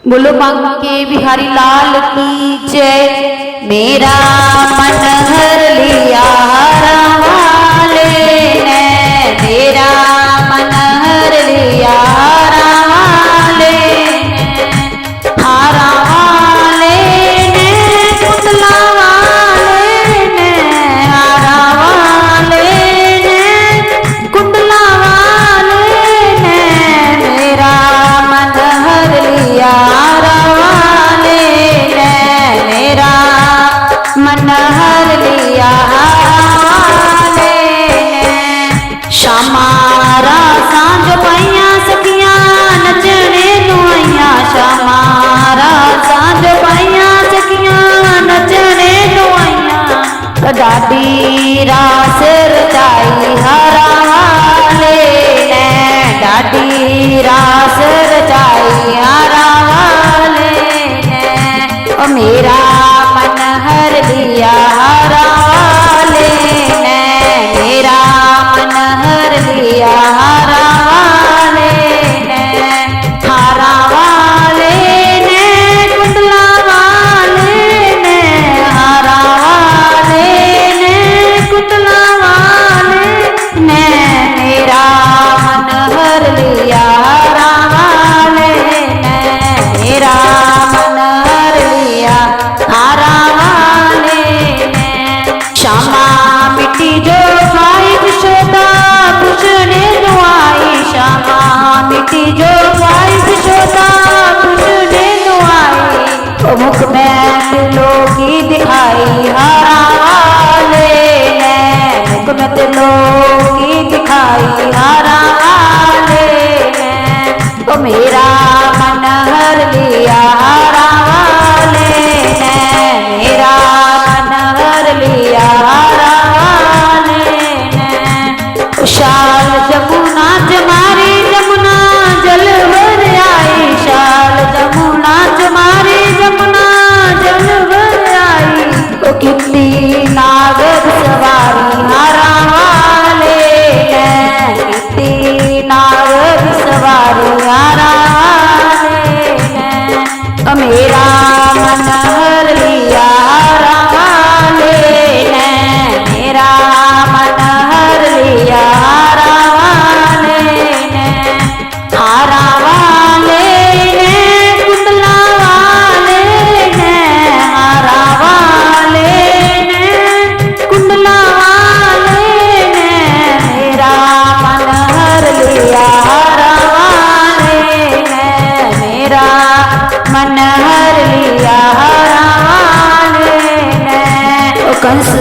बोलो बांके बिहारी लाल की जय। मेरा मन हर लिया वाले ने, मेरा मन हर लिया वाले ने, हारा वाले ने, पुतला वाले ने, हारा वाले ने, कुंडला वाले ने, मेरा मन हर लिया वाले ने, मेरा मन हर लिया वाले ने। शामारा सांझ पाइया सखियां नचने दुआइया, शामारा सांझ पाइया सखियां नचने दुआइया, डाडी रास रचाई हारा वाले ने, डाडी रास रचाई हारा वाले ने, ओ मेरा मन हर लिया हारा वाले ने, मेरा मन हर लिया हारा वाले ने, हारा वाले ने, कुंडला वाले ने, हारा वाले ने, कुंडला वाले ने, मेरा मन हर लिया हारा वाले ने, मेरा मन हर लिया हारा वाले ने। श्यामा मिट्टी जो खाई बिछोता पूछने दुआई, श्यामा मिट्टी जो खाई बिछोता पूछने दुआई, ओ मुख में तिलों की दिखाई हारा वाले ने, मुख में तिलों की दिखाई हारा वाले ने, ओ मेरा मन हर लिया हारा वाले ने, मेरा मन हर लिया हारा वाले ने। शाल जमुना जमारी जमुना जल भर आई, शाल जमुना जमारी जमुना जल भर आई, ओ कितनी नागद सवारी हारा वाले ने, कितनी नागद सवारी हारा वाले ने, ओ मेरा मन हर लिया हारा वाले ने, मेरा मन हर लिया हारा वाले ने, हारा वाले ने, कुंडला वाले ने, हारा वाले ने, कुंडला वाले ने, मेरा मन हर लिया हारा वाले ने, मेरा मन हर लिया हारा वाले ने। कंस